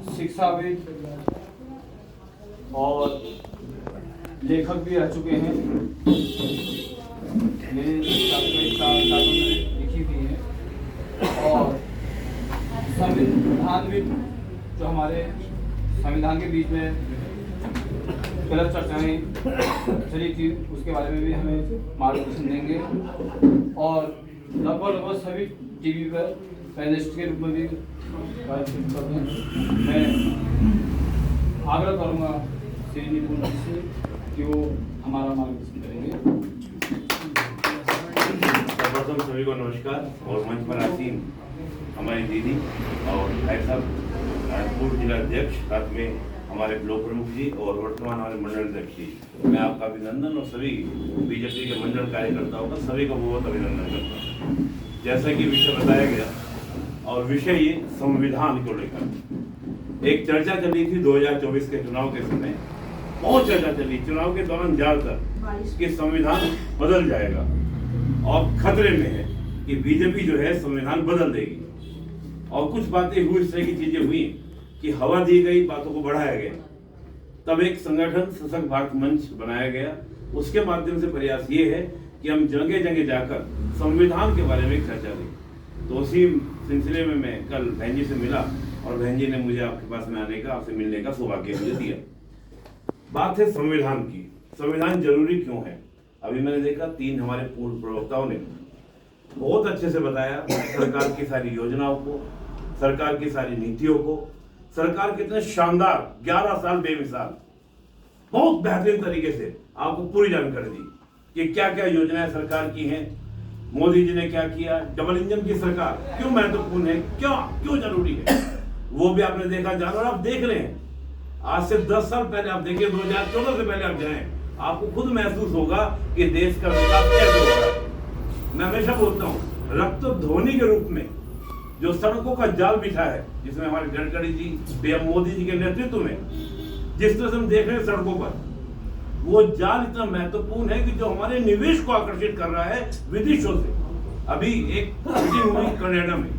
शिक्षाविद और लेखक भी रह चुके हैं। मेरे किताबें लिखी हुई हैं और संविधानविद जो हमारे संविधान के बीच में गलत चर्चाएं चली थी उसके बारे में भी हमें मार्गदर्शन देंगे और लगभग सभी टीवी पर पैनलिस्ट के रूप में भी बातचीत करते हैं। मैं आग्रह करूँगा श्री निपुण जी से कि वो हमारा मार्गदर्शन करेंगे। सर्वप्रथम सभी को नमस्कार और मंच पर आसीन हमारी दीदी और भाई साहब पूर्व जिला अध्यक्ष, साथ में हमारे ब्लॉक प्रमुख जी और वर्तमान हमारे मंडल अध्यक्ष जी, मैं आपका अभिनंदन और सभी बीजेपी के मंडल कार्यकर्ताओं का सभी का बहुत अभिनंदन करता हूँ। जैसा कि विषय बताया गया और विषय ये संविधान को लेकर एक चर्चा चली थी 2024 के चुनाव के समय, बहुत चर्चा चली चुनाव के दौरान ज्यादातर कि संविधान बदल जाएगा और खतरे में है कि बीजेपी जो है संविधान बदल देगी और कुछ बातें हुई, इस तरह की चीजें हुई कि हवा दी गई, बातों को बढ़ाया गया। तब एक संगठन सशक्त भारत मंच बनाया गया, उसके माध्यम से प्रयास ये है कि हम जगह जगह जाकर संविधान के बारे में चर्चा दें। तो उसी सिलसिले में मैं कल बहन जी से मिला और बहन जी ने मुझे आपके पास में आने का, आपसे मिलने का सौभाग्य मुझे दिया। बात है संविधान की, संविधान जरूरी क्यों है। अभी मैंने देखा 3 हमारे पूर्व प्रवक्ताओं ने बहुत अच्छे से बताया सरकार की सारी योजनाओं को, सरकार की सारी नीतियों को, सरकार कितने शानदार 11 साल बेमिसाल बहुत बेहतरीन तरीके से आपको पूरी जानकारी दी कि क्या क्या योजनाएं सरकार की हैं, मोदी जी ने क्या किया, डबल इंजन की सरकार क्यों महत्वपूर्ण है, क्यों जरूरी है, वो भी आपने देखा जान। और आप देख रहे हैं आज से 10 साल पहले आप देखिए, 2014 से पहले आप जाएं, आपको खुद महसूस होगा कि देश का विकास कैसे हो रहा है। मैं हमेशा बोलता हूँ रक्त ध्वनि के रूप में जो सड़कों का जाल बिछा है, जिसमें हमारे गडकरी जी, पीएम मोदी जी के नेतृत्व में जिस तरह से हम देख रहे हैं सड़कों पर, वो जाल इतना महत्वपूर्ण है कि जो हमारे निवेश को आकर्षित कर रहा है विदेशों से। अभी एक मीटिंग हुई कनाडा में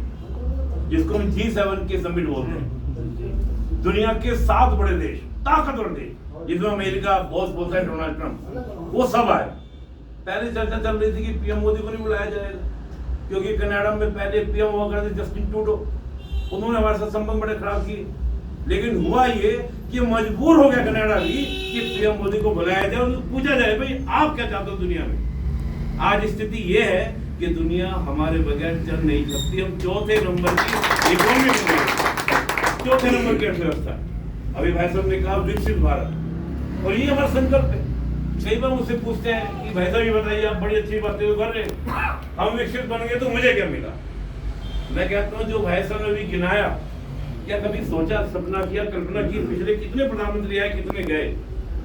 जिसको हम G7 के समिट बोलते हैं, दुनिया के 7 बड़े देश, ताकतवर देश, जिसमें अमेरिका बॉस बोलता है डोनाल्ड ट्रंप, वो सब आए। पहले चर्चा चल रही थी कि पीएम मोदी को नहीं बुलाया जाएगा क्योंकि कनाडा में पहले पीएम हुआ करते जस्टिन ट्रूडो, उन्होंने हमारे साथ संबंध बड़े खराब किए। लेकिन हुआ ये कि मजबूर हो गया कनाडा भी कि पीएम मोदी को बुलाया जाए, उनको पूछा जाए भाई आप क्या चाहते हो दुनिया में। आज स्थिति ये है कि दुनिया हमारे बगैर चल नहीं सकती। हम 4थे नंबर की इकोनॉमी बन गए, 4थे नंबर की अर्थव्यवस्था। अभी भाई साहब ने कहा विकसित भारत, और ये हमारा संकल्प है। कई बार मुझसे पूछते हैं कि भाई साहब ये बताइए, आप बड़ी अच्छी बातें तो कर रहे हैं, हम विकसित बन गए तो मुझे क्या मिला। मैं कहता हूँ जो भाई साहब ने भी गिनाया, क्या कभी सोचा, सपना किया, कल्पना की पिछले कितने प्रधानमंत्री आए, कितने गए,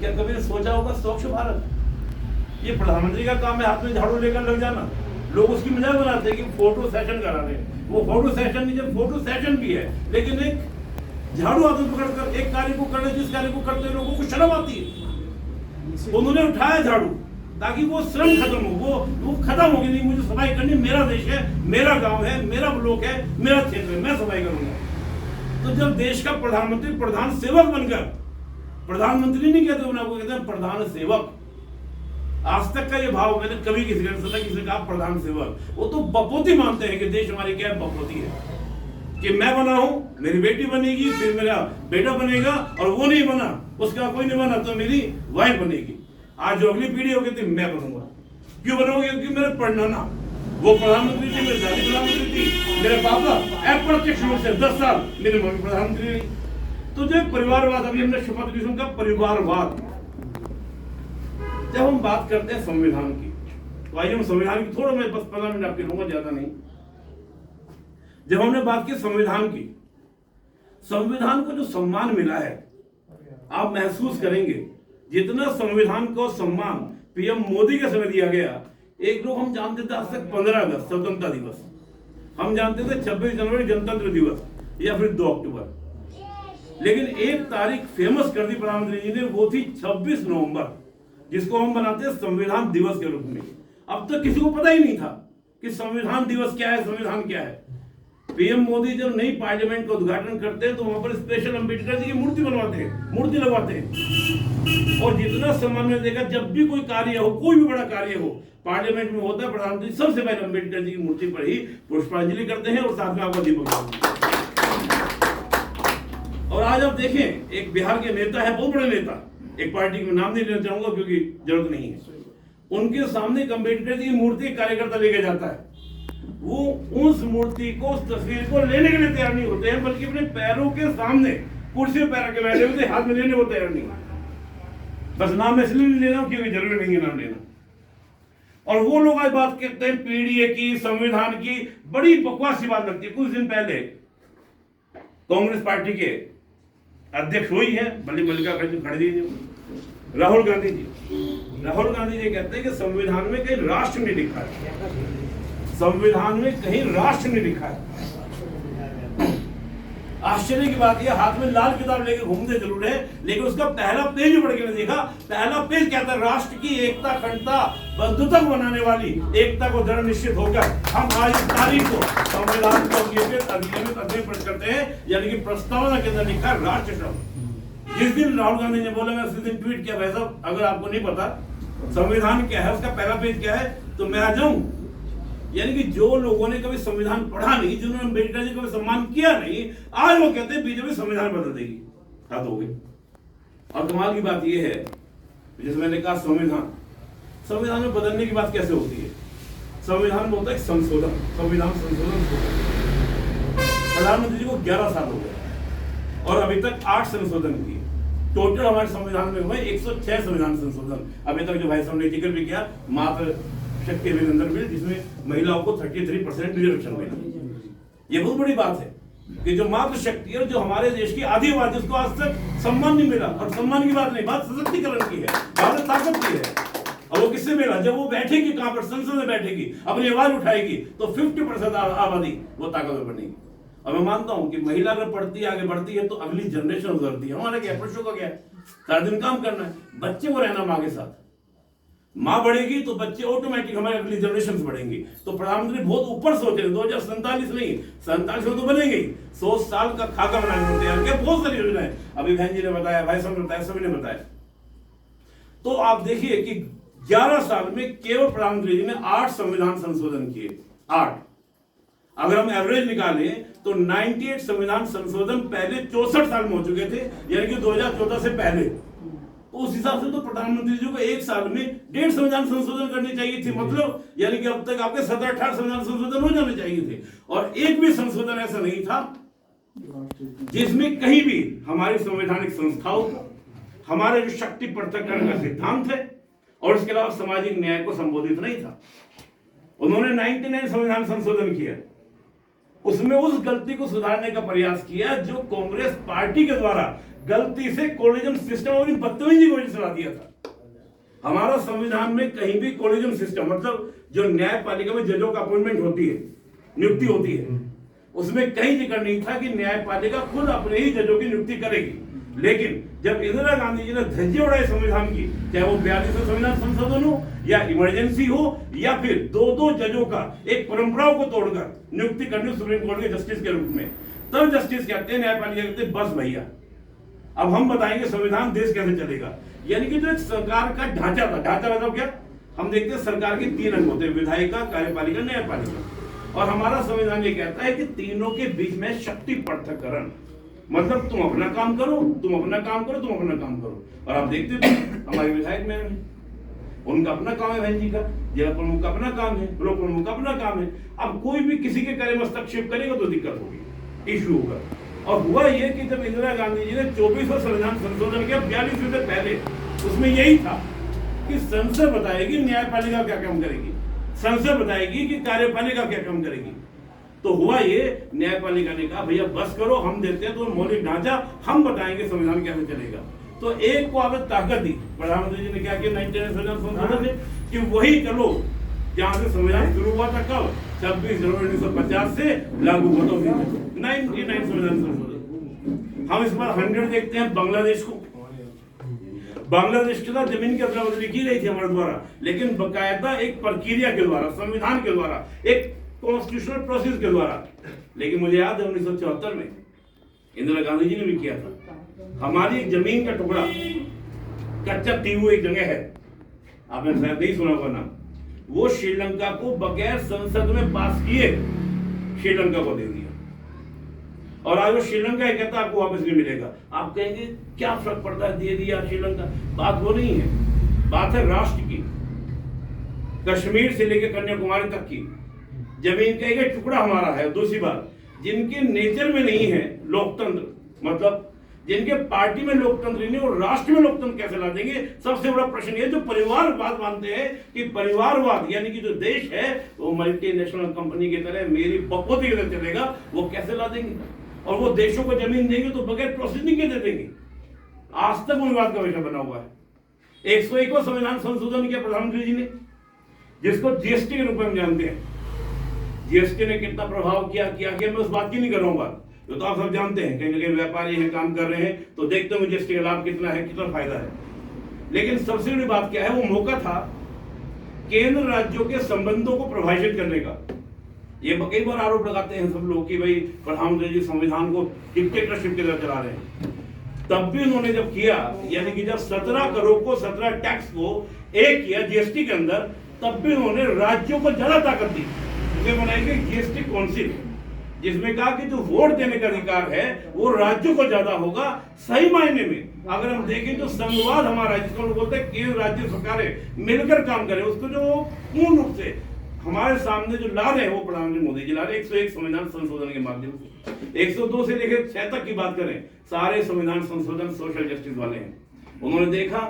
क्या कभी सोचा होगा स्वच्छ भारत ये प्रधानमंत्री का काम है, हाथ में झाड़ू लेकर लग जाना। लोग उसकी मजाक बनाते हैं कि फोटो सेशन करा रहे हैं, वो फोटो सेशन नहीं, जब फोटो सेशन भी है लेकिन एक झाड़ू हाथ में पकड़कर एक कार्य को करने, जिस कार्य को करते लोगों को शर्म आती है। उन्होंने उठाया झाड़ू ताकि वो श्रम खत्म हो, वो खत्म होगी नहीं, मुझे सफाई करनी, मेरा देश है, मेरा गांव है, मेरा ब्लॉक है, मेरा क्षेत्र है, मैं सफाई करूंगा। तो जब देश का प्रधानमंत्री प्रधान सेवक बनकर, प्रधानमंत्री नहीं कहते उन्हें, आपको कहते हैं प्रधान सेवक। आज तक का ये भाव मैंने कभी किसी ने सुना, किसी ने कहा प्रधान सेवक, वो तो बपोती मानते हैं कि देश हमारी क्या बपोती है कि मैं बना हूं, मेरी बेटी बनेगी, फिर मेरा बेटा बनेगा, और वो नहीं बना, उसका कोई नहीं बना तो मेरी वाइफ बनेगी। आज जो अगली पीढ़ी होगी तो मैं बनूंगा। क्यों बनोगे? क्योंकि मेरे पढ़ना, वो प्रधानमंत्री थी, मेरी दादी प्रधानमंत्री थी, मेरे पापा अप्रत्यक्ष रूप से 10 साल मेरी मम्मी प्रधानमंत्री रही। तो जो परिवारवाद, अभी हमने शपथ ली उनका परिवारवाद। जब हम बात करते हैं संविधान की, तो आइए हम संविधान की थोड़ा, मैं बस 15 मिनट आपके लूंगा, ज्यादा नहीं। जब हमने बात की संविधान की, संविधान को जो सम्मान मिला है, आप महसूस करेंगे जितना संविधान को सम्मान पीएम मोदी के समय दिया गया। एक लोग हम जानते थे आज तक 15 अगस्त स्वतंत्रता दिवस, हम जानते थे 26 जनवरी गणतंत्र दिवस या फिर 2 अक्टूबर, लेकिन एक तारीख फेमस कर दी प्रधानमंत्री जी ने, वो थी 26 नवंबर, जिसको हम बनाते हैं संविधान दिवस के रूप में। अब तक किसी को पता ही नहीं था कि संविधान दिवस क्या है, संविधान क्या है। पीएम मोदी जब नई पार्लियामेंट का उद्घाटन करते हैं तो वहां पर स्पेशल अंबेडकर जी की मूर्ति बनवाते हैं, मूर्ति लगवाते हैं। और जितना सम्मान में देखा, जब भी कोई कार्य हो, कोई भी बड़ा कार्य हो पार्लियामेंट में होता है, प्रधानमंत्री सबसे पहले अंबेडकर जी की मूर्ति पर ही पुष्पांजलि करते हैं और साथ में आपको दीपक जलाते हैं। और आज आप देखें, एक बिहार के नेता है, बहुत बड़े नेता, एक पार्टी का नाम नहीं लेना चाहूंगा क्योंकि जरूरत नहीं है, उनके सामने अंबेडकर जी की मूर्ति कार्यकर्ता लेके जाता है, वो उस मूर्ति को, उस तस्वीर को लेने के लिए तैयार नहीं होते हैं, बल्कि अपने पैरों के सामने कुर्सी पे पैर के बैठे हुए हाथ में लेने को तैयार नहीं। बस नाम इसलिए नहीं लेना क्योंकि जरूरी नहीं है नाम लेना। और वो लोग आज बात करते हैं पीडीए की, संविधान की, बड़ी बकवास सी बात लगती है। कुछ दिन पहले कांग्रेस पार्टी के अध्यक्ष हुई है मल्लिकार्जुन खड़गे जी, राहुल गांधी जी कहते हैं कि संविधान में कहीं राष्ट्र नहीं लिखा है, संविधान में कहीं राष्ट्र नहीं लिखा है। आश्चर्य की बात यह, हाथ में लाल किताब लेकर घूमते जरूर है, लेकिन उसका पहला पेज पढ़ के देखा, पहला पेज कहता है राष्ट्र की एकता, अखंडता, बंधुता को बनाने वाली, एकता को दृढ़ निश्चित होकर हम आज इस तारीख को संविधान को अधिनियमित अध्ययन करते हैं, यानी कि प्रस्तावना के अंदर लिखा राष्ट्र शब्द। जिस दिन राहुल गांधी ने बोला, मैं उसी दिन ट्वीट किया, भाई साहब अगर आपको नहीं पता संविधान क्या है, उसका पहला पेज क्या है, तो मैं आ जाऊं। यानी कि जो लोगों ने कभी संविधान पढ़ा नहीं, जिन्होंने अम्बेडकर जी को सम्मान किया नहीं, आज वो कहते हैं बीजेपी संविधान बदल देगी। हद हो गई। और कमाल की बात यह है, जैसे मैंने कहा संविधान में बदलने की बात कैसे होती है? संविधान में होता है संशोधन, संविधान संशोधन। प्रधानमंत्री जी को 11 साल हो गए और अभी तक 8 संशोधन किए। टोटल हमारे संविधान में हुए 106 संविधान संशोधन। अभी तक जो भाई साहब ने जिक्र भी किया, मात्र शक्ति अभिनंदन बिल, जिसमें महिलाओं को 33% रिजर्वेशन मिला। ये बहुत बड़ी बात है कि जो मात्र शक्ति है, जो हमारे देश की आधी आबादी, उसको आज तक सम्मान नहीं मिला। और सम्मान की बात नहीं, बात सशक्तिकरण की है, बात ताकत की है। और वो किससे मिला? जब वो बैठेगी, कहां पर? संसद में बैठेगी, अपनी आवाज उठाएगी, तो 50% आबादी वो ताकतवर बनेगी। और मैं मानता हूं कि महिला अगर पढ़ती है, आगे बढ़ती है, तो अगली जनरेशन उभरती है। हमारा क्या, पुरुषों का क्या है, सारा दिन काम करना है, बच्चे को रहना माँ के साथ। माँ बढ़ेगी तो बच्चे ऑटोमेटिक हमारे अगली जनरेशन बढ़ेंगे। तो प्रधानमंत्री बहुत ऊपर सोच रहे हैं, 2047 नहीं, 47 में तो बनेंगे। 100 साल का खाका बनाने तैयार किया, बहुत सारी योजनाएं अभी बहन जी ने बताया, भाई साहब ने बताया, सभी ने बताया। तो आप देखिए कि 11 साल में केवल प्रधानमंत्री जी ने 8 संविधान संशोधन किए। 8। अगर हम एवरेज निकालें तो 98 संविधान संशोधन पहले 64 साल में हो चुके थे, यानी कि 2014 से पहले। तो उस हिसाब से तो प्रधानमंत्री जी को एक साल में 1.5 संविधान संशोधन करनी चाहिए थी। मतलब यानी कि अब तक आपके 17-18 संविधान संशोधन हो जाने चाहिए थे। और एक भी संशोधन ऐसा नहीं था जिसमें कहीं भी हमारी संवैधानिक संस्थाओं, हमारे जो शक्ति पृथक्करण का सिद्धांत है और इसके अलावा सामाजिक न्याय को संबोधित नहीं था। उन्होंने 99 संविधान संशोधन किया, उसमें उस गलती को सुधारने का प्रयास किया जो कांग्रेस पार्टी के द्वारा गलती से कोलिजन सिस्टम और बदतमीजी को चला दिया था। हमारा संविधान में कहीं भी कोलिजन सिस्टम, मतलब जो न्यायपालिका में जजों का अपॉइंटमेंट होती है, नियुक्ति होती है, उसमें कहीं जिक्र नहीं था कि न्यायपालिका खुद अपने ही जजों की नियुक्ति करेगी। लेकिन जब इंदिरा गांधी जी ने धज्जी उड़ाई संविधान की, चाहे वो 42 संविधान संशोधन हो या इमरजेंसी हो या फिर 2-2 जजों का एक परंपराओं को तोड़कर नियुक्ति करनी सुप्रीम कोर्ट के जस्टिस के रूप में, तब जस्टिस कहते हैं, न्यायपालिका कहते हैं बस भैया अब हम बताएंगे संविधान देश कैसे चलेगा। यानी कि जो एक सरकार का ढांचा था, ढांचा मतलब क्या, हम देखते हैं सरकार के 3 अंग होते हैं, विधायिका, कार्यपालिका, न्यायपालिका। और हमारा संविधान ये कहता है कि तीनों के बीच में शक्ति पृथक्करण, मतलब तुम अपना काम करो, तुम अपना काम करो, तुम अपना काम करो। और आप देखते हो हमारे विधायक में उनका अपना काम है, बहन जी का, जिला प्रमुख का अपना काम है, ब्लॉक प्रमुख का अपना काम है। अब कोई भी किसी के कार्य में हस्तक्षेप करेगा तो दिक्कत होगी, इश्यू होगा। और हुआ यह कि जब इंदिरा गांधी जी ने 24वां संविधान संशोधन किया 42 से पहले, उसमें यही था कि संसद बताएगी न्यायपालिका क्या काम करेगी, संसद बताएगी कि कार्यपालिका क्या काम करेगी। तो हुआ ये, न्यायपालिका ने कहा भैया बस करो, हम देते हैं तो मौलिक ढांचा, हम बताएंगे संविधान कैसे चलेगा। तो एक को आपने ताकत दी, प्रधानमंत्री जी ने क्या किया 99 संविधान संशोधन में, कि वही चलो जहां से संविधान शुरू हुआ था, कब 26 जनवरी 1950 से लागू हुआ था 99 संविधान संशोधन। हम इस बार 100 देखते हैं बांग्लादेश को। बांग्लादेश के साथ जमीन की अदला बदली की गई थी हमारे द्वारा, लेकिन बकायदा एक प्रक्रिया के द्वारा, संविधान के द्वारा, एक कॉन्स्टिट्यूशनल प्रोसेस के द्वारा। लेकिन मुझे याद है 1974 में इंदिरा गांधी जी ने भी किया था। हमारी एक जमीन का टुकड़ा कच्चा तीवू एक जगह है, आपने शायद नहीं सुना होगा नाम, वो श्रीलंका को बगैर संसद में पास किए श्रीलंका को दे दिया। और आज वो श्रीलंका ही कहता आपको वापस नहीं मिलेगा। आप कहेंगे क्या फर्क पड़ता है, दे दिया श्रीलंका। बात वो नहीं है, बात है राष्ट्र की। कश्मीर से लेकर कन्याकुमारी तक की जमीन का एक टुकड़ा हमारा है। दूसरी बात, जिनके नेचर में नहीं है लोकतंत्र, मतलब जिनके पार्टी में लोकतंत्र नहीं और राष्ट्र में लोकतंत्र कैसे ला देंगे? सबसे बड़ा प्रश्न ये, जो परिवारवाद मानते हैं कि परिवारवाद यानी कि जो देश है वो मल्टीनेशनल कंपनी की तरह मेरी बकौती की तरह चलेगा, वो कैसे ला देंगे? और वो देशों को जमीन देंगे तो बगैर प्रोसेसिंग के दे देंगे। आज तक वो विवाद का विषय बना हुआ है। 101वां संविधान संशोधन किया प्रधानमंत्री जी ने, जिसको जीएसटी के रूप में हम जानते हैं। जीएसटी ने कितना प्रभाव किया मैं उस बात की नहीं कर रहा हूँ। जो तो आप सब जानते हैं, कहीं ना कहीं व्यापारी हैं, काम कर रहे हैं, तो देखते हैं जीएसटी का लाभ कितना है, कितना फायदा है। लेकिन सबसे बड़ी बात क्या है, वो मौका था केंद्र राज्यों के संबंधों को प्रभावित करने का। ये कई बार आरोप लगाते हैं सब लोग कि भाई प्रधानमंत्री जी संविधान को डिक्टेटरशिप की तरह चला रहे हैं। तब भी उन्होंने जब किया, यानी कि जब 17 करोड़ को 17 टैक्स को एक किया जीएसटी के अंदर, तब भी उन्होंने राज्यों को ज्यादा ताकत दी। उसे बनाई गई जीएसटी काउंसिल, जिसमें कहा कि जो वोट देने का अधिकार है वो राज्यों को ज्यादा होगा। सही मायने में अगर हम देखें तो संघवाद हमारा, जिसको हम बोलते हैं केंद्र राज्य सरकारें मिलकर काम करें, उसको जो पूर्ण रूप से हमारे सामने जो ला रहे हैं वो प्रधानमंत्री मोदी जी ला रहे हैं 101 संविधान संशोधन के माध्यम से। 102 से लेकर 6 तक की बात करें, सारे संविधान संशोधन सोशल जस्टिस वाले हैं। उन्होंने देखा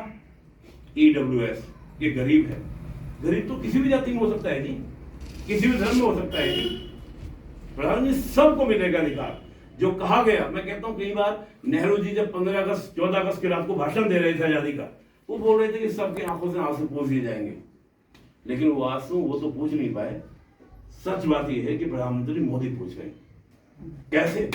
EWS ये गरीब है, गरीब तो किसी भी जाति में हो सकता है जी, किसी भी धर्म में हो सकता है जी। प्रधानमंत्री सबको मिलेगा अधिकार। जो कहा गया, मैं कहता हूं कई बार नेहरू जी जब 15 अगस्त 14 अगस्त की रात को भाषण दे रहे थे आजादी का, वो बोल रहे थे कि सबके आंखों से आंसू पोंछ दिए जाएंगे, लेकिन वो आंसू वो तो पूछ नहीं पाए। सच बात यह है कि प्रधानमंत्री मोदी पूछ गए। कैसे? ये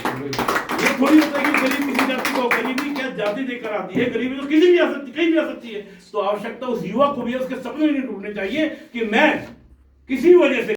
थोड़ी होता है कि गरीब किसी जाति को, गरीबी क्या जाति देकर आती है? गरीबी तो किसी भी आ सकती, कहीं भी आ सकती है। तो आवश्यकता उस युवा को भी है, उसके सपने नहीं टूटने चाहिए कि मैं किसी वजह से